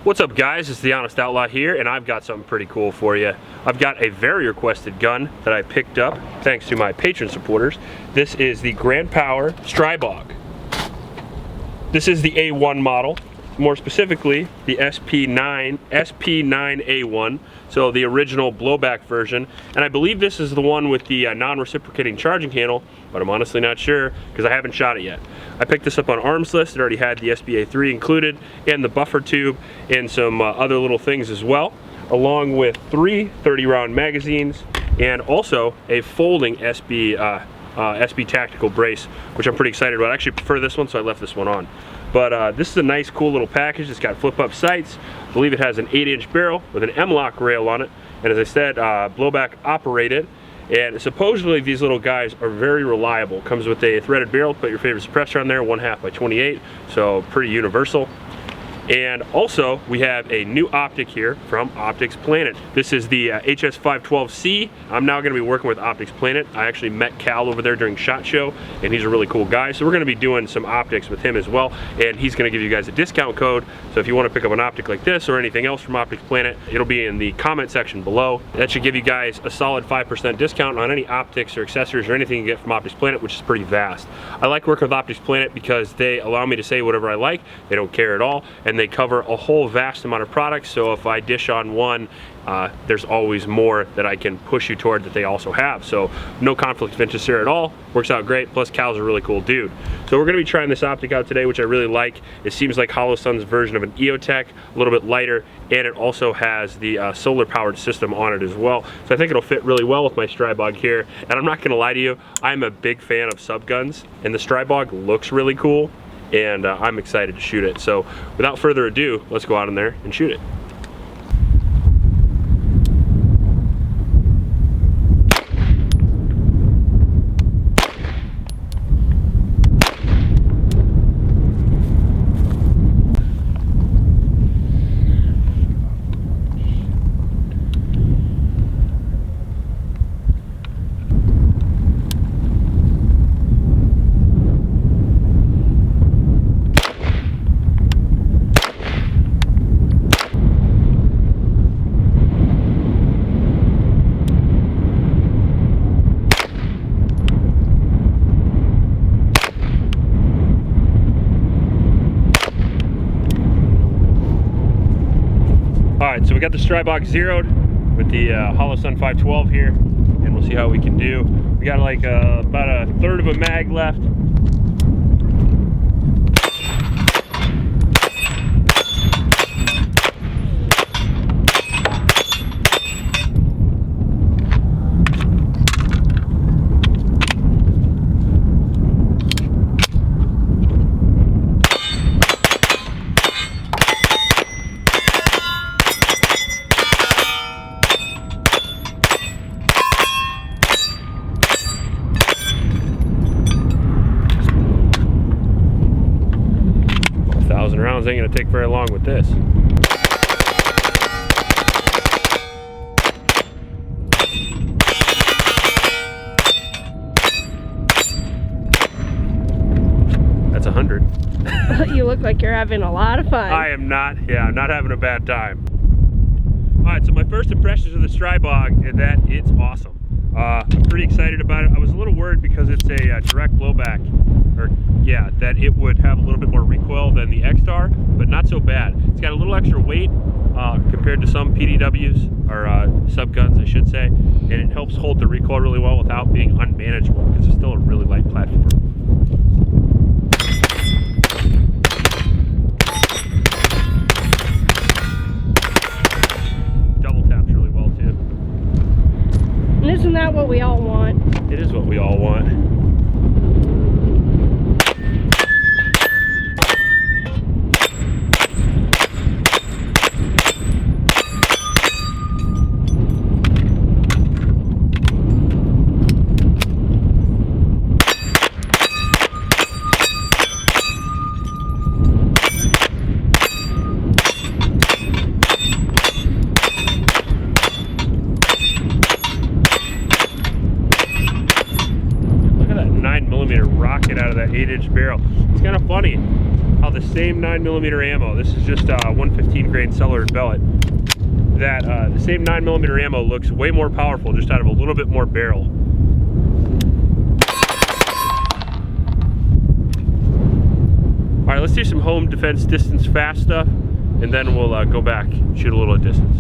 What's up guys, it's the Honest Outlaw here, and I've got something pretty cool for you. I've got a very requested gun that I picked up thanks to my patron supporters. This is the Grandpower Stribog. This is the A1 model, more specifically the SP9A1, so the original blowback version. And I believe this is the one with the non-reciprocating charging handle, but I'm honestly not sure because I haven't shot it yet. I picked this up on Arms List. It already had the SBA3 included and the buffer tube and some other little things as well, along with 3 30-round magazines and also a folding SB tactical brace, which I'm pretty excited about. I actually prefer this one, so I left this one on. But this is a nice, cool little package. It's got flip-up sights. I believe it has an 8-inch barrel with an M-lock rail on it. And as I said, blowback operated. And supposedly these little guys are very reliable. Comes with a threaded barrel. Put your favorite suppressor on there, 1/2 by 28. So pretty universal. And also, we have a new optic here from Optics Planet. This is the HS512C. I'm now gonna be working with Optics Planet. I actually met Cal over there during SHOT Show, and he's a really cool guy. So we're gonna be doing some optics with him as well, and he's gonna give you guys a discount code. So if you wanna pick up an optic like this or anything else from Optics Planet, it'll be in the comment section below. That should give you guys a solid 5% discount on any optics or accessories or anything you get from Optics Planet, which is pretty vast. I like working with Optics Planet because they allow me to say whatever I like. They don't care at all, and they cover a whole vast amount of products. So if I dish on one, there's always more that I can push you toward that they also have. So no conflict of interest here at all. Works out great. Plus Cal's a really cool dude. So we're going to be trying this optic out today, which I really like. It seems like Holosun's version of an EOTech, a little bit lighter, and it also has the solar powered system on it as well. So I think it'll fit really well with my Stribog here. And I'm not going to lie to you, I'm a big fan of subguns, and the Stribog looks really cool. And I'm excited to shoot it. So without further ado, let's go out in there and shoot it. Alright, so we got the Stribog zeroed with the Holosun 512 here, and we'll see how we can do. We got like about a third of a mag left. Rounds ain't gonna take very long with this. That's 100. You look like you're having a lot of fun. I am not. Yeah, I'm not having a bad time. All right, so my first impressions of the Stribog is that it's awesome. I'm pretty excited about it. I was a little worried because it's a direct blowback, or yeah, that it would have a little bit more recoil than the X-Star, but not so bad. It's got a little extra weight compared to some PDWs, or subguns I should say, and it helps hold the recoil really well without being unmanageable because it's still a really light platform. Isn't that what we all want? It is what we all want. Rocket out of that 8-inch barrel. It's kind of funny. how the same 9mm ammo, this is just 115 grain cellared pellet, that the same 9mm ammo looks way more powerful just out of a little bit more barrel. All right, let's do some home defense distance fast stuff, and then we'll go back, shoot a little distance.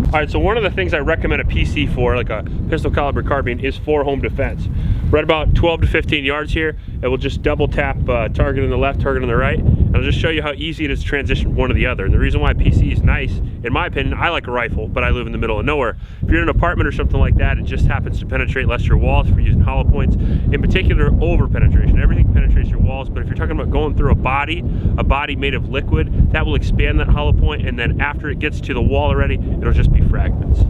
All right, so one of the things I recommend a PC for, like a pistol caliber carbine, is for home defense. Right about 12 to 15 yards here, it will just double tap target on the left, target on the right, and I'll just show you how easy it is to transition one to the other. And the reason why a PC is nice, in my opinion, I like a rifle, but I live in the middle of nowhere. If you're in an apartment or something like that, it just happens to penetrate less your walls for using hollow points. In particular, over penetration. Everything penetrates your walls, but if you're talking about going through a body made of liquid, that will expand that hollow point, and then after it gets to the wall already, it'll just be fragments.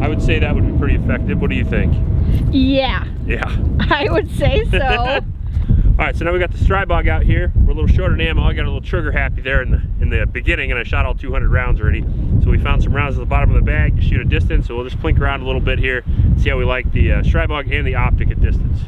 I would say that would be pretty effective. What do you think? Yeah. Yeah. I would say so. All right, so now we got the Stribog out here. We're a little short on ammo. I got a little trigger happy there in the beginning, and I shot all 200 rounds already. So we found some rounds at the bottom of the bag to shoot a distance. So we'll just plink around a little bit here, see how we like the Stribog and the optic at distance.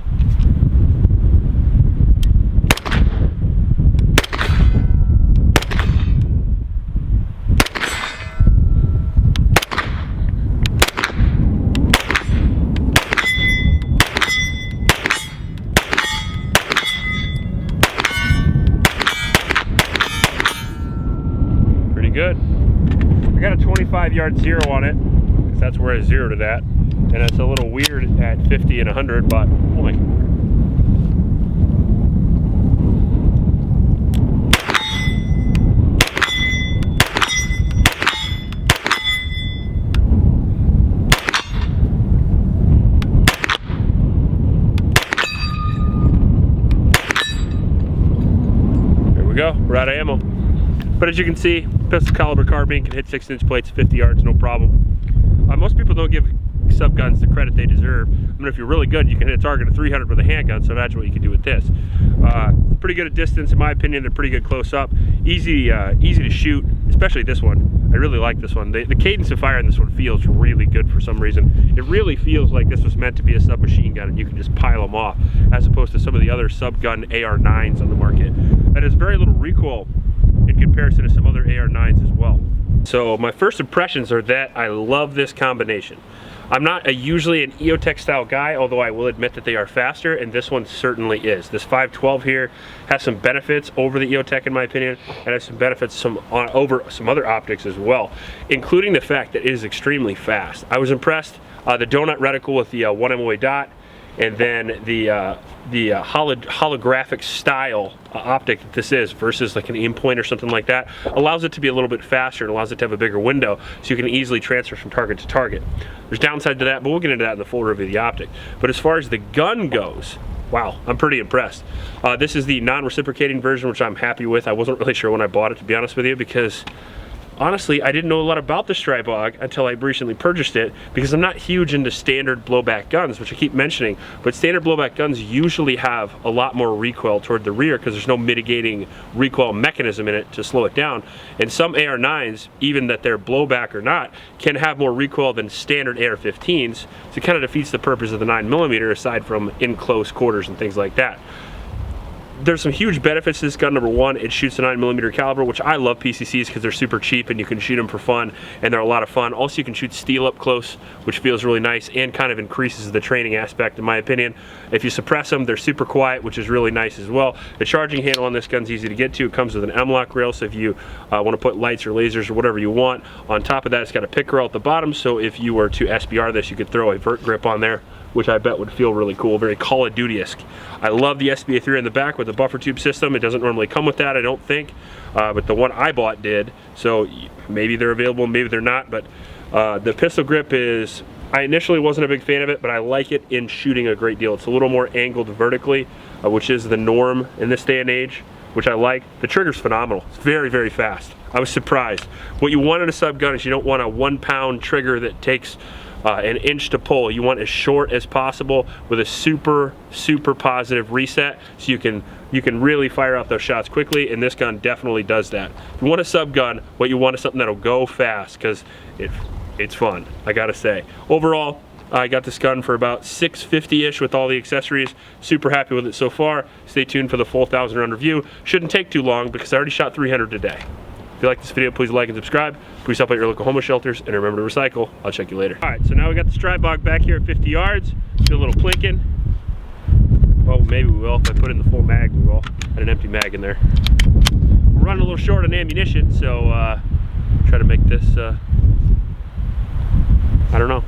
Good. I got a 25-yard zero on it, because that's where I zeroed it at, and it's a little weird at 50 and 100, but oh my. There we go, we're out of ammo. But as you can see, pistol caliber carbine can hit 6-inch plates 50 yards, no problem. Most people don't give subguns the credit they deserve. I mean, if you're really good, you can hit a target of 300 with a handgun, so imagine what you can do with this. Pretty good at distance, in my opinion. They're pretty good close up. Easy to shoot, especially this one. I really like this one. The cadence of fire in this one feels really good for some reason. It really feels like this was meant to be a submachine gun and you can just pile them off, as opposed to some of the other subgun AR9s on the market. And it's very little recoil in comparison to some other AR9s as well. So my first impressions are that I love this combination. I'm not usually an EOTech style guy, although I will admit that they are faster, and this one certainly is. This 512 here has some benefits over the EOTech in my opinion, and has some benefits over some other optics as well, including the fact that it is extremely fast. I was impressed. The donut reticle with the 1 MOA dot, and then the holographic style optic that this is versus like an aim point or something like that allows it to be a little bit faster and allows it to have a bigger window so you can easily transfer from target to target. There's downside to that, but we'll get into that in the full review of the optic. But as far as the gun goes, wow, I'm pretty impressed. This is the non-reciprocating version, which I'm happy with. I wasn't really sure when I bought it, to be honest with you, because honestly, I didn't know a lot about the Stribog until I recently purchased it, because I'm not huge into standard blowback guns, which I keep mentioning, but standard blowback guns usually have a lot more recoil toward the rear because there's no mitigating recoil mechanism in it to slow it down. And some AR9s, even that they're blowback or not, can have more recoil than standard AR-15s, so it kind of defeats the purpose of the 9mm aside from in close quarters and things like that. There's some huge benefits to this gun. Number one, it shoots a 9mm caliber, which I love PCCs because they're super cheap and you can shoot them for fun and they're a lot of fun. Also, you can shoot steel up close, which feels really nice and kind of increases the training aspect in my opinion. If you suppress them, they're super quiet, which is really nice as well. The charging handle on this gun's easy to get to. It comes with an M-LOK rail, so if you want to put lights or lasers or whatever you want. On top of that, it's got a pick rail at the bottom, so if you were to SBR this, you could throw a vert grip on there, which I bet would feel really cool, very Call of Duty-esque. I love the SBA3 in the back with the buffer tube system. It doesn't normally come with that, I don't think, but the one I bought did, so maybe they're available, maybe they're not, but the pistol grip is, I initially wasn't a big fan of it, but I like it in shooting a great deal. It's a little more angled vertically, which is the norm in this day and age, which I like. The trigger's phenomenal. It's very, very fast. I was surprised. What you want in a sub gun is you don't want a 1-pound trigger that takes an inch to pull. You want as short as possible with a super positive reset, so you can really fire out those shots quickly, and this gun definitely does that. If you want a sub gun, what you want is something that'll go fast, because it's fun, I gotta say. Overall, I got this gun for about $650-ish with all the accessories. Super happy with it so far. Stay tuned for the full 1,000 round review. Shouldn't take too long because I already shot 300 today. If you like this video, please like and subscribe. Please help out your local homeless shelters, and remember to recycle. I'll check you later. All right, so now we got the Stribog back here at 50 yards. Do a little plinking. Well, maybe we will. If I put in the full mag, we will. I had an empty mag in there. We're running a little short on ammunition, so try to make this, I don't know.